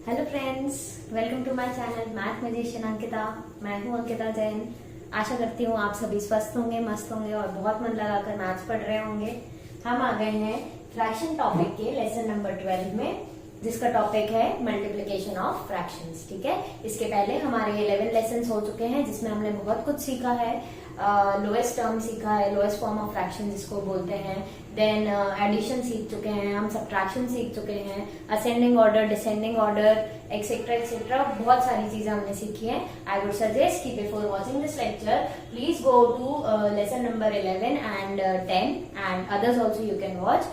Hello friends, welcome to my channel math magician Ankita. मैं हूं अंकिता जैन। आशा करती हूँ आप सभी स्वस्थ होंगे, मस्त होंगे और बहुत मन लगाकर मैथ्स पढ़ रहे होंगे। हम आ गए हैं फ्रैक्शन टॉपिक के लेसन नंबर 12 में, जिसका टॉपिक है मल्टीप्लिकेशन ऑफ फ्रैक्शंस। ठीक है, इसके पहले हमारे 11 लेसन हो चुके हैं जिसमें हमने बहुत कुछ सीखा है। लोएस्ट टर्म सीखा है, लोएस्ट फॉर्म ऑफ फ्रैक्शन जिसको बोलते हैं। देन एडिशन सीख चुके हैं, हम सब्ट्रैक्शन सीख चुके हैं, ascending order, descending order, etcetera etcetera, बहुत सारी चीजें हमने सीखी हैं। आई वुड सजेस्ट कि before watching this lecture please go to lesson number 11 and 10 and others also you can watch.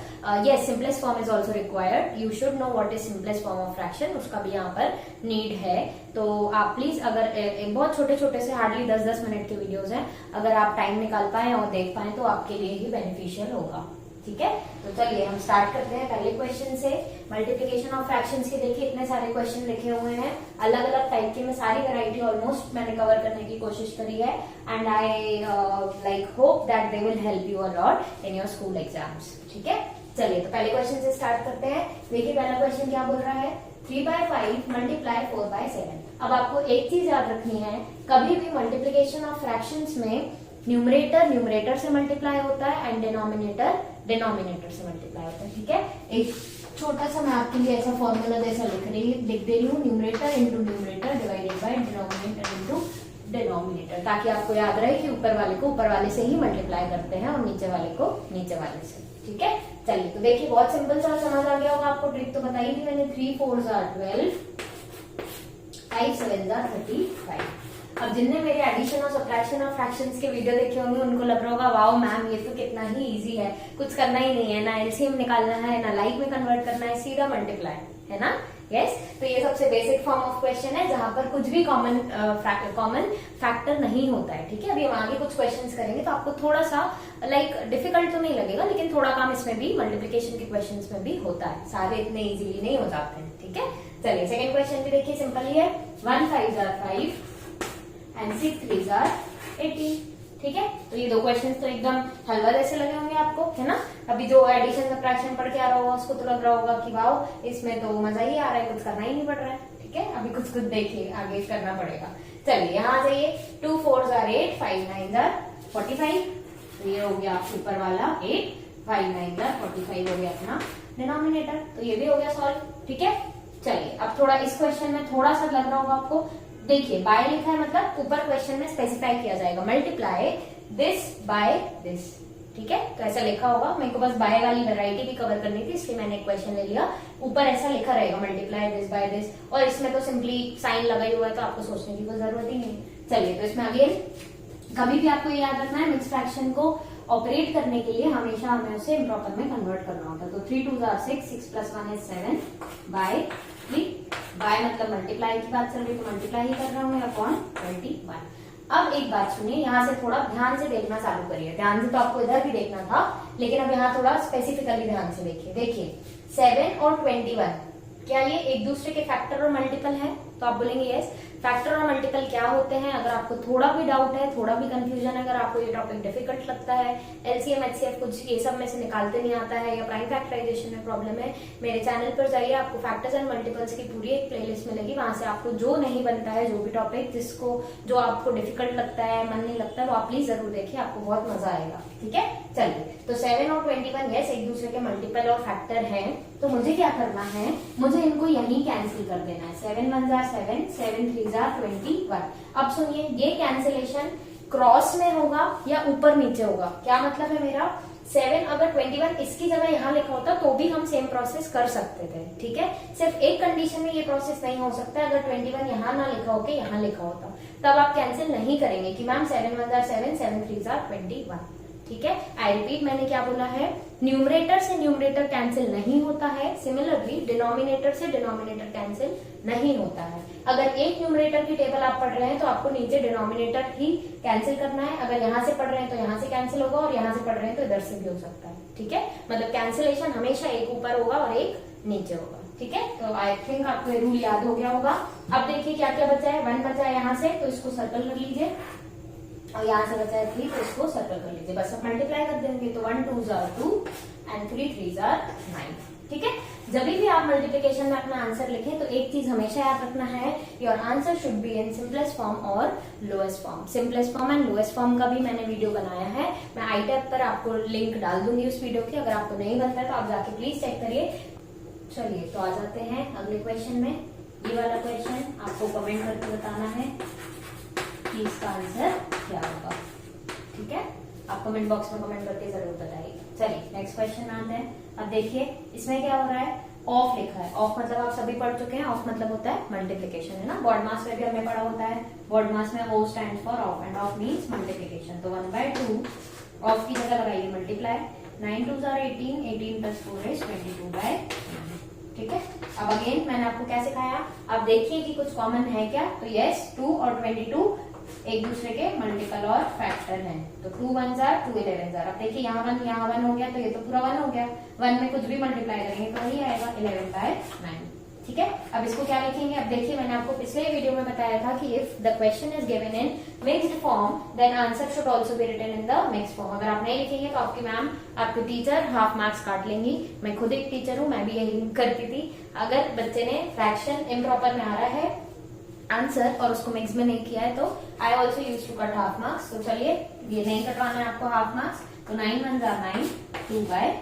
Yes, simplest form is also required. You should know what is simplest form of fraction, उसका भी यहाँ पर need है। तो आप please अगर बहुत छोटे छोटे से हार्डली 10-10 मिनट के वीडियोस हैं, अगर आप टाइम निकाल पाए और देख पाए तो आपके लिए ही बेनिफिशियल होगा। ठीक है, तो चलिए हम स्टार्ट करते हैं पहले क्वेश्चन से। मल्टीप्लिकेशन ऑफ फ्रैक्शंस के देखिए इतने सारे क्वेश्चन लिखे हुए हैं, अलग अलग टाइप के। मैं सारी वैरायटी ऑलमोस्ट मैंने कवर करने की कोशिश करी है and I like hope that they will help you a lot in your school exams. ठीक है, चलिए तो पहले क्वेश्चन से स्टार्ट करते हैं। देखिए पहला क्वेश्चन क्या बोल रहा है, 3/5 मल्टीप्लाई 4/7। अब आपको एक चीज याद रखनी है, कभी भी मल्टीप्लिकेशन ऑफ फ्रैक्शंस में न्यूमरेटर न्यूमरेटर से मल्टीप्लाई होता है एंड डिनोमिनेटर डिनोमिनेटर से मल्टीप्लाई होता है। ठीक है, एक छोटा सा मैं आपके लिए ऐसा फॉर्मूला जैसा लिख दे रही हूँ, numerator into numerator divided by denominator into denominator, ताकि आपको याद रहे कि ऊपर वाले को ऊपर वाले से ही मल्टीप्लाई करते हैं और नीचे वाले को नीचे वाले से। ठीक है, चलिए तो देखिए बहुत सिंपल सा समझ आ गया होगा आपको। ट्रिक तो बताई थी मैंने, 3 4s are 12, 5 7s are 35। अब जिनने मेरे एडिशन और सब्ट्रैक्शन और फ्रैक्शंस के वीडियो देखे होंगे उनको लग रहा होगा वाओ मैम ये तो कितना ही इजी है, कुछ करना ही नहीं है, ना एलसीएम निकालना है, ना लाइक में कन्वर्ट करना है, सीधा मल्टीप्लाई है ना। यस, तो ये सबसे बेसिक फॉर्म ऑफ क्वेश्चन है जहां पर कुछ भी कॉमन फैक्टर नहीं होता है। ठीक है, अभी हम आगे कुछ क्वेश्चंस करेंगे तो आपको थोड़ा सा लाइक डिफिकल्ट तो नहीं लगेगा, लेकिन थोड़ा काम इसमें भी मल्टीप्लिकेशन के क्वेश्चंस में भी होता है, सारे इतने इजीली नहीं हो जाते हैं। ठीक है, चलिए सेकंड क्वेश्चन भी देखिए, सिंपल ही है। 1 5s are 5 and 6 3s are 18। ठीक है, तो ये दो क्वेश्चंस तो एकदम हलवा जैसे लगे होंगे आपको, है ना। अभी जो एडिशन सब्ट्रैक्शन पढ़ के आ रहा होगा उसको तो लग रहा होगा कि वाओ इसमें तो मजा ही आ रहा है, कुछ करना ही नहीं पड़ रहा है। ठीक है, अभी कुछ देखिए आगे करना पड़ेगा। चलिए यहाँ आ जाइए, 2 4s are 8, 5 9s are 45। तो ये हो गया ऊपर वाला 8, 5 9s are 45 हो गया अपना डिनोमिनेटर, तो ये भी हो गया सॉल्व। ठीक है, चलिए अब थोड़ा इस क्वेश्चन में थोड़ा सा लग रहा होगा आपको, देखिए बाय लिखा है मतलब ऊपर क्वेश्चन में स्पेसिफाई किया जाएगा, मल्टीप्लाई दिस बाय दिस। ठीक है, तो ऐसा लिखा होगा, मेरे को बस बाय वाली वैरायटी भी कवर करनी थी इसलिए मैंने एक क्वेश्चन ले लिया। ऊपर ऐसा लिखा रहेगा मल्टीप्लाई दिस बाय दिस, और इसमें तो सिंपली साइन लगा ही हुआ है तो आपको सोचने की कोई जरूरत ही नहीं। चलिए तो इसमें अगेन कभी भी आपको ये याद रखना है, मिक्स फ्रैक्शन को ऑपरेट करने के लिए हमेशा हमें उसे इम्प्रॉपर में कन्वर्ट करना होता है। तो 3 2s are 6, 6 + 1 is 7 bye 3। Bye मतलब मल्टीप्लाई की बात चल रही तो मल्टीप्लाई ही कर रहा हूँ अपॉन 21। अब एक बात सुनिए, यहाँ से थोड़ा ध्यान से देखना चालू करिए। ध्यान से तो आपको इधर भी देखना था, लेकिन अब यहाँ थोड़ा स्पेसिफिकली ध्यान से देखिए। देखिए 7 और 21 क्या ये एक दूसरे के फैक्टर और मल्टीपल है? तो आप बोलेंगे यस। फैक्टर और मल्टीपल क्या होते हैं? अगर आपको थोड़ा भी डाउट है, थोड़ा भी कंफ्यूजन है, अगर आपको ये टॉपिक डिफिकल्ट लगता है, एलसीएम एचसीएफ कुछ ये सब में से निकालते नहीं आता है, या प्राइम फैक्टराइजेशन में प्रॉब्लम है, मेरे चैनल पर जाइए, आपको फैक्टर्स एंड मल्टीपल्स की पूरी एक प्लेलिस्ट मिलेगी। वहां से आपको जो नहीं बनता है, जो भी टॉपिक जो आपको डिफिकल्ट लगता है, मन नहीं लगता है, वो आप प्लीज जरूर देखिए, आपको बहुत मजा आएगा। ठीक है, चलिए तो 7 और 21 यस एक दूसरे के मल्टीपल और फैक्टर हैं, तो मुझे क्या करना है, मुझे इनको यहीं कैंसिल कर देना है। 7 1s are 7, 7 3s are 21। अब सुनिए, ये कैंसिलेशन क्रॉस में होगा या ऊपर नीचे होगा? क्या मतलब है मेरा, 7 अगर 21 इसकी जगह यहाँ लिखा होता तो भी हम सेम प्रोसेस कर सकते थे। ठीक है, सिर्फ एक कंडीशन में ये प्रोसेस नहीं हो सकता, अगर 21 यहाँ ना लिखा हो के यहाँ लिखा होता, तब आप कैंसिल नहीं करेंगे कि ma'am 7 1s are 7, 7 3s are 21। ठीक है, आई रिपीट, मैंने क्या बोला है, न्यूमरेटर से न्यूमरेटर कैंसिल नहीं होता है, सिमिलरली डिनोमिनेटर से डिनोमिनेटर कैंसिल नहीं होता है। अगर एक न्यूमरेटर की टेबल आप पढ़ रहे हैं तो आपको नीचे डिनोमिनेटर ही कैंसिल करना है, अगर यहाँ से पढ़ रहे हैं तो यहाँ से कैंसिल होगा, और यहाँ से पढ़ रहे हैं तो इधर से भी हो सकता है। ठीक है, मतलब कैंसिलेशन हमेशा एक ऊपर होगा और एक नीचे होगा। ठीक है, तो आई थिंक आपको रूल याद हो गया होगा। अब देखिए क्या क्या बचा है, 1 बचा है यहाँ से, तो इसको सर्कल कर लीजिए, और यहाँ से बचा है 3, तो इसको सर्कल कर लीजिए, बस अब मल्टीप्लाई कर देंगे तो 1 2s are 2 and 3 3s are 9। ठीक है, जब भी आप मल्टीप्लिकेशन में अपना आंसर लिखें तो एक चीज हमेशा याद रखना है, your answer should be in simplest form और lowest form. Simplest form and lowest form का भी मैंने वीडियो बनाया है, मैं आई टैब पर आपको लिंक डाल दूंगी उस वीडियो की, अगर आपको नहीं बनता है तो आप जाके प्लीज चेक करिए। चलिए तो आ जाते हैं अगले क्वेश्चन में। ये वाला क्वेश्चन आपको कमेंट करके बताना है कि इसका आंसर क्या होगा, ठीक है? आप कमेंट बॉक्स में कमेंट करके जरूर बताइए। चलिए नेक्स्ट क्वेश्चन आते हैं। अब देखिए इसमें क्या हो रहा है, ऑफ लिखा है। ऑफ मतलब आप सभी पढ़ चुके हैं, ऑफ मतलब होता है मल्टीप्लिकेशन, है ना? बॉड मास में भी हमने पढ़ा होता है, बॉड मास में O stand for of end of means multiplication. तो 1/2 ऑफ की जगह लगाइए मल्टीप्लाई, 9 2 are 18, 18 + 4 is 22/9, ठीक है? अब अगेन मैंने आपको क्या सिखाया, आप देखिए कि कुछ कॉमन है क्या, तो यस 2 और 22 एक दूसरे के मल्टीपल और फैक्टर हैं। तो 2 1s are 2 11s are। अब देखिए यहाँ 1 हो गया तो ये तो पूरा 1 हो गया, 1 में कुछ भी मल्टीप्लाई करेंगे तो वही आएगा 11/9, ठीक है? अब इसको क्या लिखेंगे, अब देखिए मैंने आपको पिछले वीडियो में बताया था कि if the question is given in mixed form then answer should also be written in the mixed form. अगर आप नहीं लिखेंगे तो आपकी मैम, आपके टीचर हाफ मार्क्स काट लेंगी। मैं खुद एक टीचर हूँ, मैं भी यही करती थी। अगर बच्चे ने फ्रैक्शन इम्प्रॉपर में आ रहा है आंसर और उसको मिक्स में नहीं किया है तो I also use to cut half marks. तो चलिए ये नहीं कटवाना है आपको हाफ मार्क्स, तो 9 1s are 9, 2/9।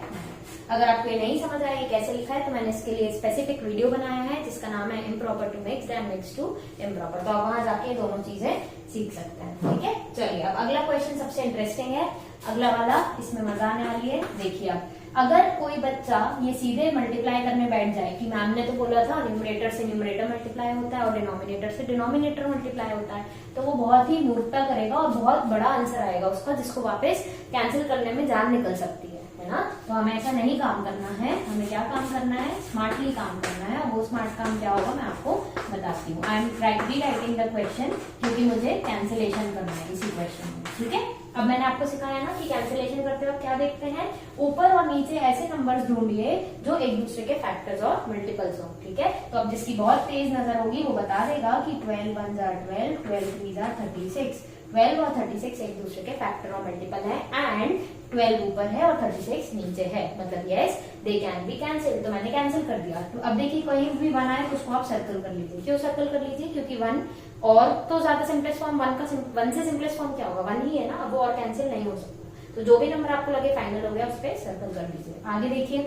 अगर आपको ये नहीं समझ आया ये कैसे लिखा है तो मैंने इसके लिए स्पेसिफिक वीडियो बनाया है जिसका नाम है improper to mix and mix to improper. तो आप वहां जाके दोनों चीजें सीख सकते हैं, ठीक है? चलिए अब अगला क्वेश्चन सबसे इंटरेस्टिंग है, अगला वाला, इसमें मजा आने वाली है। देखिए अब अगर कोई बच्चा ये सीधे मल्टीप्लाई करने बैठ जाए कि मैम ने तो बोला था न्यूमरेटर से न्यूमरेटर मल्टीप्लाई होता है और डिनोमिनेटर से डिनोमिनेटर मल्टीप्लाई होता है, तो वो बहुत ही मूर्खता करेगा और बहुत बड़ा आंसर आएगा उसका, जिसको वापस कैंसिल करने में जान निकल सकती है ना? तो हमें ऐसा नहीं काम करना है, हमें क्या काम करना है, स्मार्टली काम करना है। और वो स्मार्ट काम क्या होगा मैं आपको बताती हूँ। I am rewriting the question क्योंकि मुझे कैंसिलेशन करना है इसी क्वेश्चन में, ठीक है? अब मैंने आपको सिखाया ना कि कैंसिलेशन करते वक्त क्या देखते हैं, ऊपर और नीचे ऐसे नंबर्स ढूंढिए जो एक दूसरे के फैक्टर्स और मल्टीपल्स हो, ठीक है? तो अब जिसकी बहुत तेज नजर होगी वो बता देगा कि 12 1s are 12, 12 3s are 36। 12 और 36 एक दूसरे के फैक्टर और मल्टीपल है एंड 12 ऊपर है और 36 नीचे है, मतलब yes they can be cancel. तो मैंने कैंसिल कर दिया। तो अब देखिए कहीं भी 1 आए तो उसको आप सर्कल कर लीजिए। क्यों सर्कल कर लीजिए? क्योंकि 1 और तो ज्यादा सिंपलेस्ट फॉर्म 1 से सिंपलेस्ट फॉर्म क्या होगा, 1 ही है ना, अब वो और कैंसिल नहीं हो सकता। तो जो भी नंबर आपको लगे फाइनल हो गया उस पर सर्कल कर लीजिए। आगे देखिए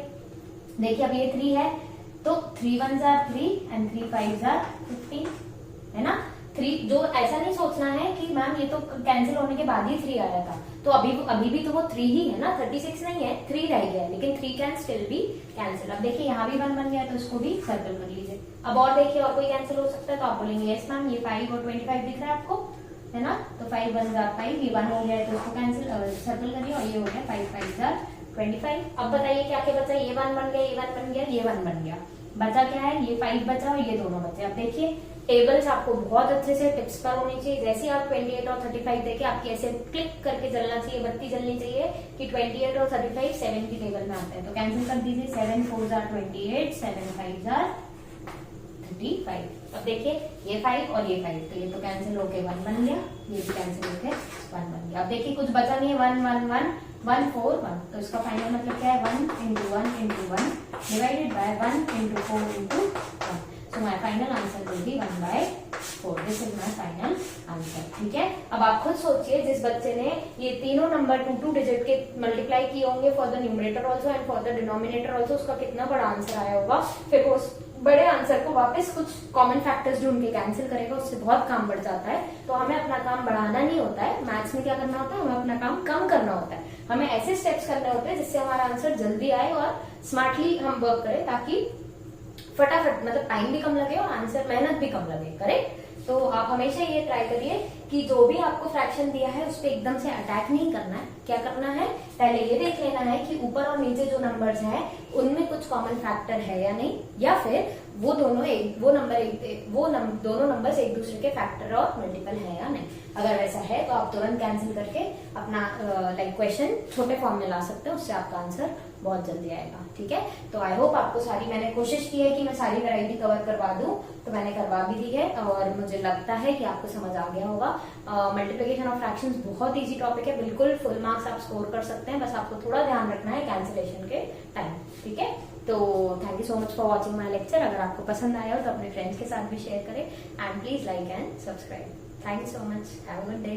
अब ये 3 है तो 3 1s are 3 and 3 5s are 15, है ना? 3 जो ऐसा नहीं सोचना है कि मैम ये तो कैंसिल होने के बाद ही 3 आया था, तो अभी भी तो वो 3 ही है ना, 36 नहीं है, 3 रह गया, लेकिन 3 कैन स्टिल बी कैंसिल। अब देखिए यहाँ भी 1 बन गया तो इसको भी सर्कल कर लीजिए। अब और देखिए और कोई कैंसिल हो सकता है तो आप बोलेंगे यस मैम ये 5 और 25 दिख रहा है आपको, है ना? तो 5 1s are 5, ये 1 हो गया है तो इसको कैंसिल सर्कल करिए और ये हो गया 5 5s are 25। अब बताइए क्या क्या बचा, ये 1 बन गया, ये 1 बन गया, ये 1 बन गया, बचा क्या है, ये 5 बचा और ये दोनों बचे। अब देखिए टेबल्स आपको बहुत अच्छे से टिप्स पर होनी चाहिए। जैसे आप 28 और 35 देखे आपकी ऐसे क्लिक करके जलना चाहिए, बत्ती जलनी चाहिए कि 28 और 35 7 की टेबल में आते हैं। तो कैंसिल कर दीजिए, 7 4s are 28, 7 5s are 35। अब देखिए ये 5 और ये 5 तो ये तो कैंसिल होके 1 बन गया, ये भी कैंसिल होके 1 बन गया। अब देखिए कुछ बचा नहीं है, 1 1 1 1 4 1, तो इसका फाइनल मतलब क्या है, 1 into 1 into 1 divided by 1 into 4 into 1। So my final answer will be 1/4. This is my final answer. ठीक है? अब आप खुद सोचिए जिस बच्चे ने ये तीनों नंबर 2 डिजिट के मल्टीप्लाई किए होंगे for the numerator also and for the denominator also, उसका कितना बड़ा आंसर आया होगा। फिर वो बड़े आंसर को वापस कुछ कॉमन फैक्टर्स ढूंढ के कैंसिल करेगा, उससे बहुत काम बढ़ जाता है। तो हमें अपना काम बढ़ाना नहीं होता है, मैथ्स में क्या करना होता है, हमें अपना काम कम करना होता है। हमें ऐसे स्टेप्स करने होते हैं जिससे हमारा आंसर जल्दी आए और स्मार्टली हम वर्क करें, ताकि फटाफट मतलब टाइम भी कम लगे और आंसर मेहनत भी कम लगे, करेक्ट? तो आप हमेशा ये ट्राई करिए कि जो भी आपको फ्रैक्शन दिया है उस पर एकदम से अटैक नहीं करना है। क्या करना है, पहले ये देख लेना है कि ऊपर और नीचे जो नंबर्स हैं उनमें कुछ कॉमन फैक्टर है या नहीं, या फिर वो दोनों नंबर्स एक दूसरे के फैक्टर और मल्टीपल है या नहीं। अगर वैसा है तो आप तुरंत कैंसिल करके अपना क्वेश्चन छोटे फॉर्म में ला सकते हैं, उससे आपका आंसर बहुत जल्दी आएगा। ठीक है, तो आई होप आपको सारी, मैंने कोशिश की है कि मैं सारी वैरायटी कवर करवा दूं, तो मैंने करवा भी दी है और मुझे लगता है कि आपको समझ आ गया होगा। मल्टीप्लिकेशन ऑफ फ्रैक्शंस बहुत इजी टॉपिक है, बिल्कुल फुल मार्क्स आप स्कोर कर सकते हैं, बस आपको थोड़ा ध्यान रखना है कैंसिलेशन के टाइम। ठीक है, तो thank you so much for watching my lecture. अगर आपको पसंद आया हो तो अपने फ्रेंड्स के साथ भी शेयर करें and please like and subscribe. Thank you so much, have a good day.